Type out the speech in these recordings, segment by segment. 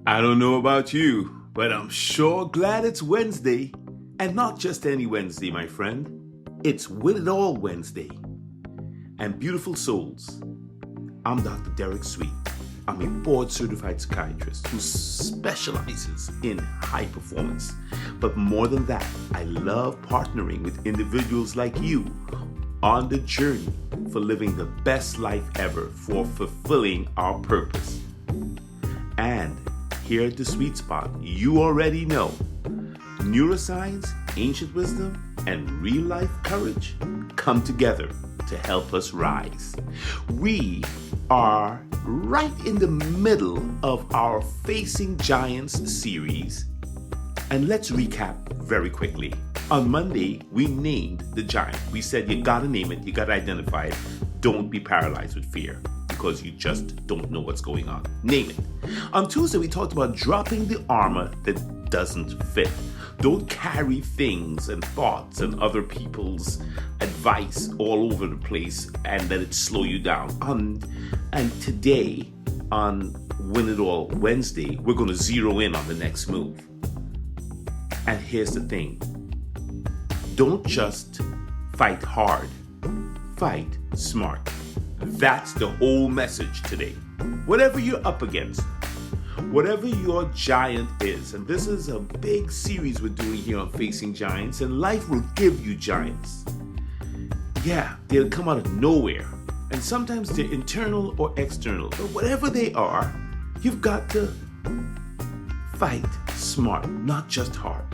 I don't know about you, but I'm sure glad it's Wednesday. And not just any Wednesday, my friend. It's Win It All Wednesday. And beautiful souls, I'm Dr. Derek Sweet. I'm a board-certified psychiatrist who specializes in high performance. But more than that, I love partnering with individuals like you on the journey for living the best life ever, for fulfilling our purpose. And here at the Sweet Spot, you already know neuroscience, ancient wisdom, and real-life courage come together to help us rise. We are right in the middle of our Facing Giants series, and let's recap very quickly. On Monday, we named the giant. We said you gotta name it, you gotta identify it. Don't be paralyzed with fear because you just don't know what's going on. Name it. On Tuesday, we talked about dropping the armor that doesn't fit. Don't carry things and thoughts and other people's advice all over the place and let it slow you down. And today, on Win It All Wednesday, we're going to zero in on the next move. And here's the thing. Don't just fight hard. Fight smart. That's the whole message today. Whatever you're up against, whatever your giant is, and this is a big series we're doing here on Facing Giants, and life will give you giants. Yeah, they'll come out of nowhere, and sometimes they're internal or external, but whatever they are, you've got to fight smart, not just hard.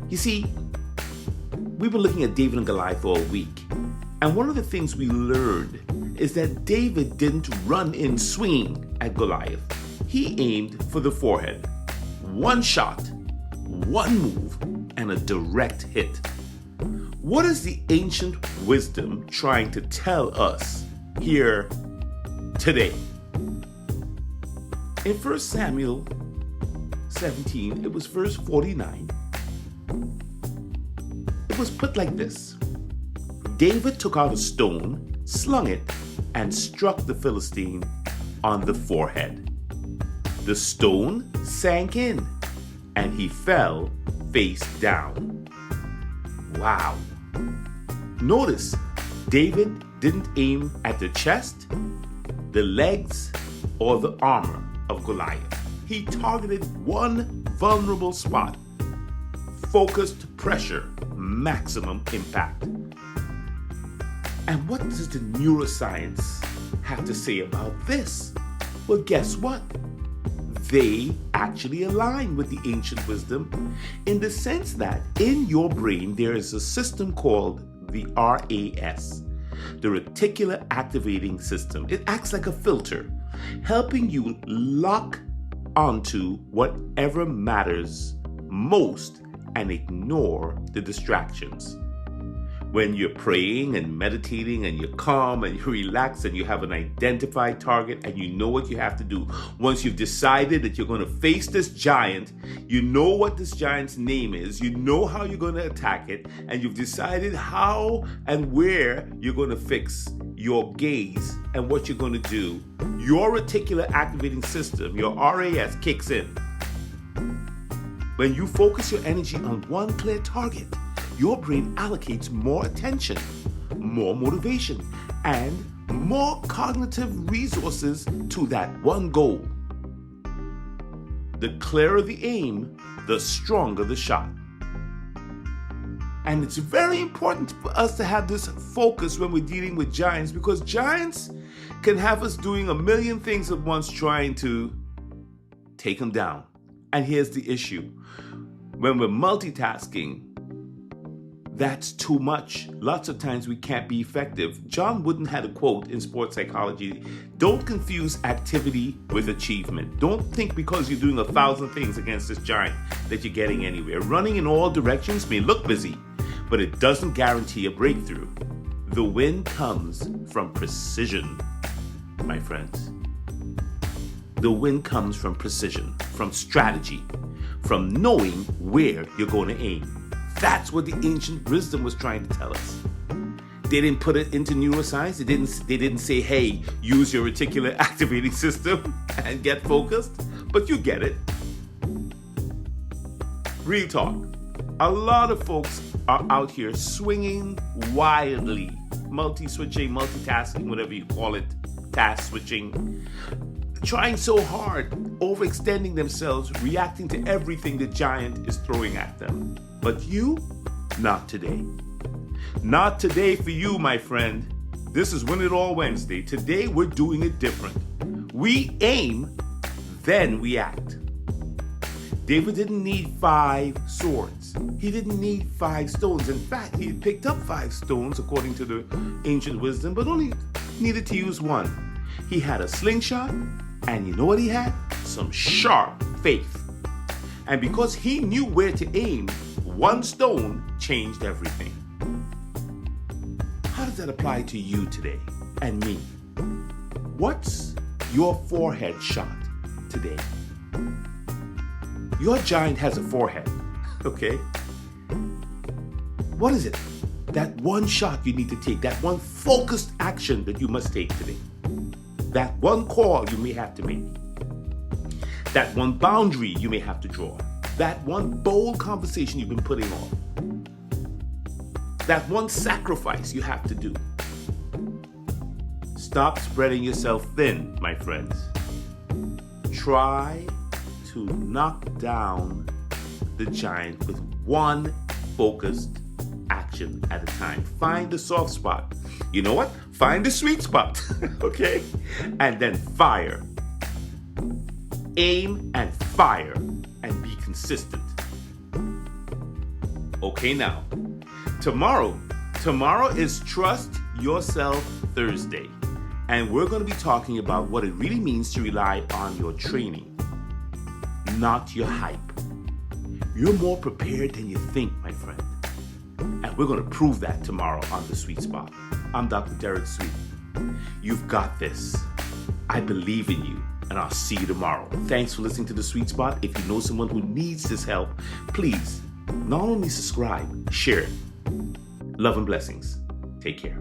You see, we've been looking at David and Goliath all week, and one of the things we learned is that David didn't run in swinging at Goliath. He aimed for the forehead. One shot, one move, and a direct hit. What is the ancient wisdom trying to tell us here today? In 1 Samuel 17, it was verse 49. It was put like this. David took out a stone, slung it, and struck the Philistine on the forehead. The stone sank in, and he fell face down. Wow. Notice, David didn't aim at the chest, the legs, or the armor of Goliath. He targeted one vulnerable spot. Focused pressure, maximum impact. And what does the neuroscience have to say about this? Well, guess what? They actually align with the ancient wisdom in the sense that in your brain there is a system called the RAS, the reticular activating system. It acts like a filter, helping you lock onto whatever matters most and ignore the distractions. When you're praying and meditating and you're calm and you're relaxed and you have an identified target and you know what you have to do, once you've decided that you're going to face this giant, you know what this giant's name is, you know how you're going to attack it, and you've decided how and where you're going to fix your gaze and what you're going to do, your reticular activating system, your RAS, kicks in. When you focus your energy on one clear target, your brain allocates more attention, more motivation, and more cognitive resources to that one goal. The clearer the aim, the stronger the shot. And it's very important for us to have this focus when we're dealing with giants, because giants can have us doing a million things at once trying to take them down. And here's the issue. When we're multitasking, that's too much. Lots of times we can't be effective. John Wooden had a quote in sports psychology: don't confuse activity with achievement. Don't think because you're doing 1,000 things against this giant that you're getting anywhere. Running in all directions may look busy, but it doesn't guarantee a breakthrough. The win comes from precision, my friends. The win comes from precision, from strategy, from knowing where you're going to aim. That's what the ancient wisdom was trying to tell us. They didn't put it into neuroscience. They didn't say, hey, use your reticular activating system and get focused. but you get it. Real talk. A lot of folks are out here swinging wildly, multi-switching, multitasking, whatever you call it, task switching, trying so hard, overextending themselves, reacting to everything the giant is throwing at them. But you, not today. Not today for you, my friend. This is Win It All Wednesday. Today we're doing it different. We aim, then we act. David didn't need 5 swords. He didn't need 5 stones. In fact, he had picked up 5 stones according to the ancient wisdom, but only needed to use 1. He had a slingshot, and you know what he had? Some sharp faith. And because he knew where to aim, 1 stone changed everything. How does that apply to you today and me? What's your forehead shot today? Your giant has a forehead, okay? What is it? That 1 shot you need to take, that 1 focused action that you must take today. That 1 call you may have to make. That 1 boundary you may have to draw. That 1 bold conversation you've been putting off. That 1 sacrifice you have to do. Stop spreading yourself thin, my friends. Try to knock down the giant with 1 focused action at a time. Find the soft spot. You know what? Find the sweet spot, okay? And then fire. Aim and fire and be consistent. Okay, now, tomorrow is Trust Yourself Thursday. And we're going to be talking about what it really means to rely on your training, not your hype. You're more prepared than you think, my friend. And we're going to prove that tomorrow on The Sweet Spot. I'm Dr. Derek Sweet. You've got this. I believe in you, and I'll see you tomorrow. Thanks for listening to The Sweet Spot. If you know someone who needs this help, please not only subscribe, share it. Love and blessings. Take care.